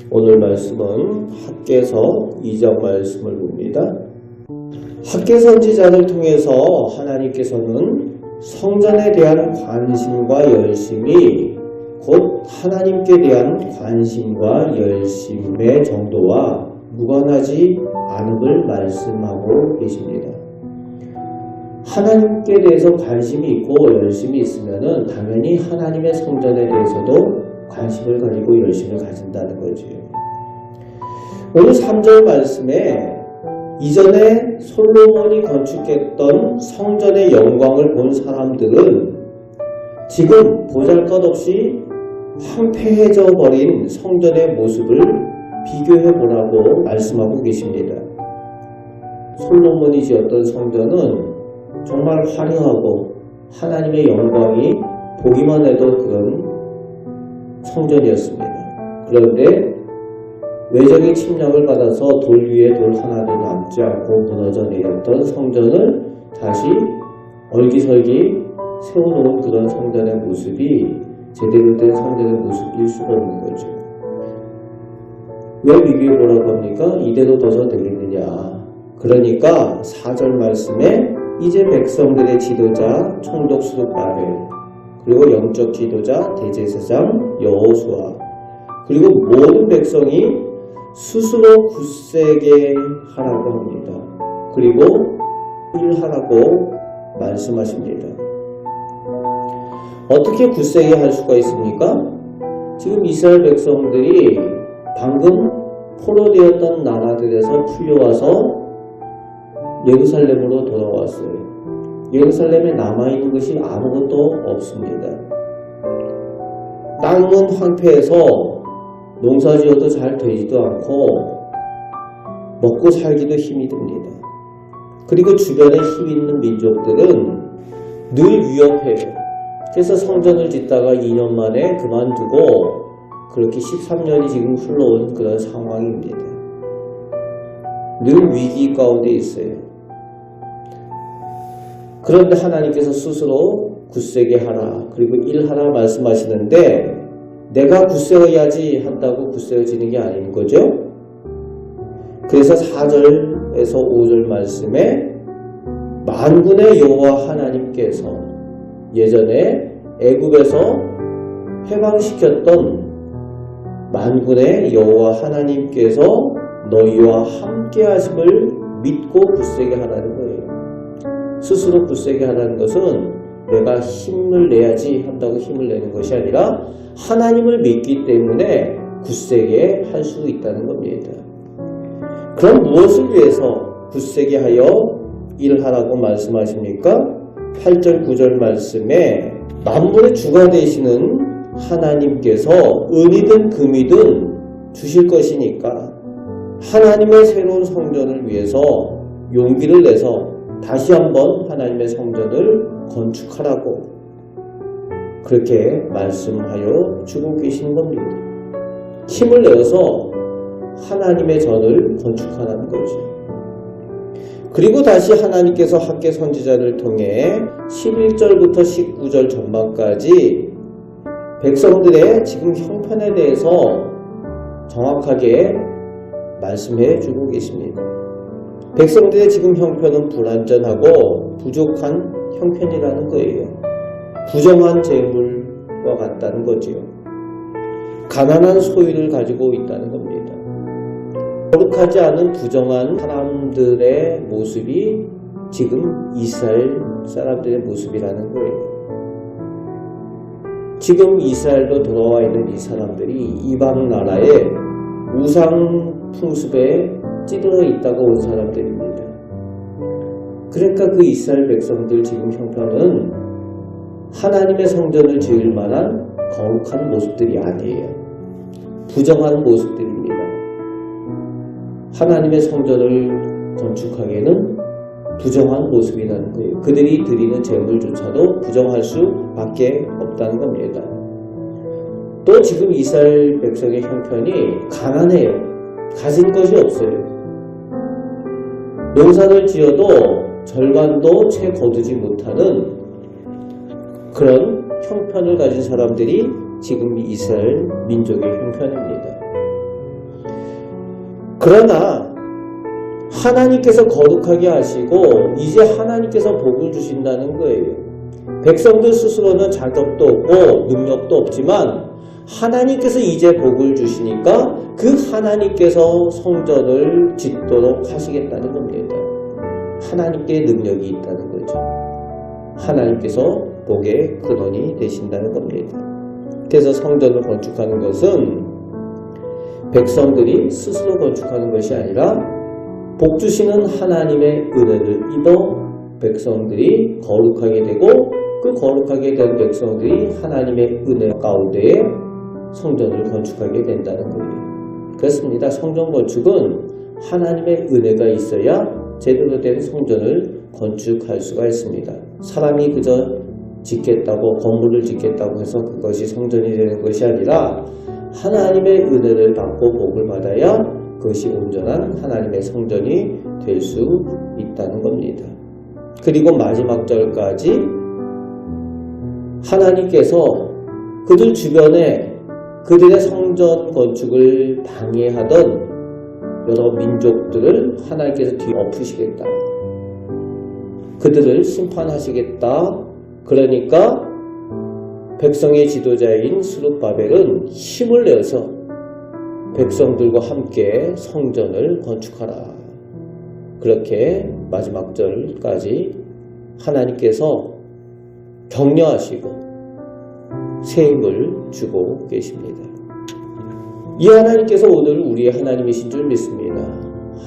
오늘 말씀은 학개서 2장 말씀을 봅니다. 학개 선지자를 통해서 하나님께서는 성전에 대한 관심과 열심이 곧 하나님께 대한 관심과 열심의 정도와 무관하지 않음을 말씀하고 계십니다. 하나님께 대해서 관심이 있고 열심이 있으면 당연히 하나님의 성전에 대해서도 관심을 가지고 열심을 가진다는 거죠. 오늘 3절 말씀에 이전에 솔로몬이 건축했던 성전의 영광을 본 사람들은 지금 보잘것없이 황폐해져 버린 성전의 모습을 비교해 보라고 말씀하고 계십니다. 솔로몬이 지었던 성전은 정말 화려하고 하나님의 영광이 보기만 해도 그런 성전이었습니다. 그런데 외적의 침략을 받아서 돌 위에 돌 하나도 남지 않고 무너져 내렸던 성전을 다시 얼기설기 세워놓은 그런 성전의 모습이 제대로 된 성전의 모습일 수가 없는 거죠. 왜 비교해보라고 합니까? 이대로 둬서 되겠느냐. 그러니까 4절 말씀에 이제 백성들의 지도자 총독 스룹바벨, 그리고 영적 지도자 대제사장 여호수아, 그리고 모든 백성이 스스로 굳세게 하라고 합니다. 그리고 일하라고 말씀하십니다. 어떻게 굳세게 할 수가 있습니까? 지금 이스라엘 백성들이 방금 포로되었던 나라들에서 풀려와서 예루살렘으로 돌아왔어요. 예루살렘에 남아있는 것이 아무것도 없습니다. 땅은 황폐해서 농사지어도 잘 되지도 않고 먹고 살기도 힘이 듭니다. 그리고 주변에 힘 있는 민족들은 늘 위협해요. 그래서 성전을 짓다가 2년 만에 그만두고 그렇게 13년이 지금 흘러온 그런 상황입니다. 늘 위기 가운데 있어요. 그런데 하나님께서 스스로 굳세게 하라, 그리고 일하라 말씀하시는데 내가 굳세어야지 한다고 굳세어지는 게 아닌 거죠. 그래서 4절에서 5절 말씀에 만군의 여호와 하나님께서 예전에 애굽에서 해방시켰던 만군의 여호와 하나님께서 너희와 함께 하심을 믿고 굳세게 하라는 거예요. 스스로 굳세게 하라는 것은 내가 힘을 내야지 한다고 힘을 내는 것이 아니라 하나님을 믿기 때문에 굳세게 할 수 있다는 겁니다. 그럼 무엇을 위해서 굳세게 하여 일하라고 말씀하십니까? 8절 9절 말씀에 만물의 주가 되시는 하나님께서 은이든 금이든 주실 것이니까 하나님의 새로운 성전을 위해서 용기를 내서 다시 한번 하나님의 성전을 건축하라고 그렇게 말씀하여 주고 계신 겁니다. 힘을 내어서 하나님의 전을 건축하라는 거죠. 그리고 다시 하나님께서 학개 선지자를 통해 11절부터 19절 전반까지 백성들의 지금 형편에 대해서 정확하게 말씀해 주고 계십니다. 백성들의 지금 형편은 불완전하고 부족한 형편이라는 거예요. 부정한 재물과 같다는 거지요. 가난한 소유를 가지고 있다는 겁니다. 거룩하지 않은 부정한 사람들의 모습이 지금 이스라엘 사람들의 모습이라는 거예요. 지금 이스라엘로 돌아와 있는 이 사람들이 이방 나라의 우상 풍습에 찌들어 있다가 온 사람들입니다. 그러니까 그 이스라엘 백성들 지금 형편은 하나님의 성전을 지을 만한 거룩한 모습들이 아니에요. 부정한 모습들입니다. 하나님의 성전을 건축하기에는 부정한 모습이라는 거예요. 그들이 드리는 제물조차도 부정할 수밖에 없다는 겁니다. 또 지금 이스라엘 백성의 형편이 가난해요. 가진 것이 없어요. 농사를 지어도 절반도 채 거두지 못하는 그런 형편을 가진 사람들이 지금 이스라엘 민족의 형편입니다. 그러나 하나님께서 거룩하게 하시고 이제 하나님께서 복을 주신다는 거예요. 백성들 스스로는 자격도 없고 능력도 없지만 하나님께서 이제 복을 주시니까 그 하나님께서 성전을 짓도록 하시겠다는 겁니다. 하나님께 능력이 있다는 거죠. 하나님께서 복의 근원이 되신다는 겁니다. 그래서 성전을 건축하는 것은 백성들이 스스로 건축하는 것이 아니라 복 주시는 하나님의 은혜를 입어 백성들이 거룩하게 되고 그 거룩하게 된 백성들이 하나님의 은혜 가운데에 성전을 건축하게 된다는 거예요. 그렇습니다. 성전 건축은 하나님의 은혜가 있어야 제대로 된 성전을 건축할 수가 있습니다. 사람이 그저 짓겠다고 건물을 짓겠다고 해서 그것이 성전이 되는 것이 아니라 하나님의 은혜를 받고 복을 받아야 그것이 온전한 하나님의 성전이 될 수 있다는 겁니다. 그리고 마지막 절까지 하나님께서 그들 주변에 그들의 성전 건축을 방해하던 여러 민족들을 하나님께서 뒤엎으시겠다. 그들을 심판하시겠다. 그러니까 백성의 지도자인 스룹바벨은 힘을 내서 백성들과 함께 성전을 건축하라. 그렇게 마지막 절까지 하나님께서 격려하시고 새 힘을 주고 계십니다. 이 하나님께서 오늘 우리의 하나님이신 줄 믿습니다.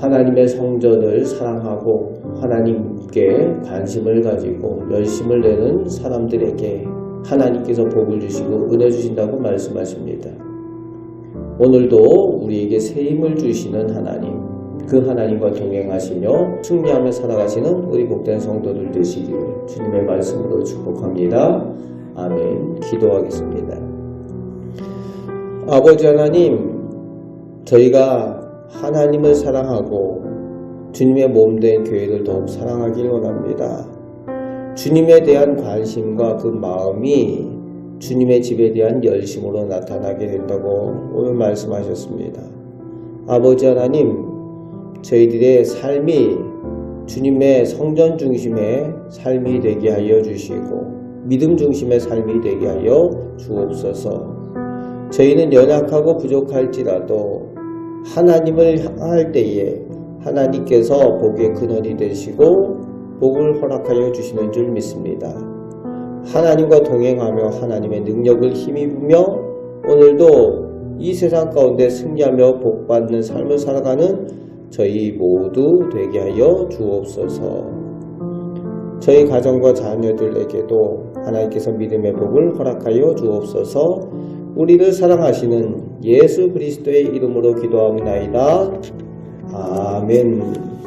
하나님의 성전을 사랑하고 하나님께 관심을 가지고 열심을 내는 사람들에게 하나님께서 복을 주시고 은혜 주신다고 말씀하십니다. 오늘도 우리에게 새 힘을 주시는 하나님, 그 하나님과 동행하시며 승리하며 살아가시는 우리 복된 성도들 되시기를 주님의 말씀으로 축복합니다. 아멘. 기도하겠습니다. 아버지 하나님, 저희가 하나님을 사랑하고 주님의 몸된 교회를 더욱 사랑하길 원합니다. 주님에 대한 관심과 그 마음이 주님의 집에 대한 열심으로 나타나게 된다고 오늘 말씀하셨습니다. 아버지 하나님, 저희들의 삶이 주님의 성전 중심의 삶이 되게 하여 주시고 믿음 중심의 삶이 되게 하여 주옵소서. 저희는 연약하고 부족할지라도 하나님을 향할 때에 하나님께서 복의 근원이 되시고 복을 허락하여 주시는 줄 믿습니다. 하나님과 동행하며 하나님의 능력을 힘입으며 오늘도 이 세상 가운데 승리하며 복받는 삶을 살아가는 저희 모두 되게 하여 주옵소서. 저희 가정과 자녀들에게도 하나님께서 믿음의 복을 허락하여 주옵소서. 우리를 사랑하시는 예수 그리스도의 이름으로 기도하옵나이다. 아멘.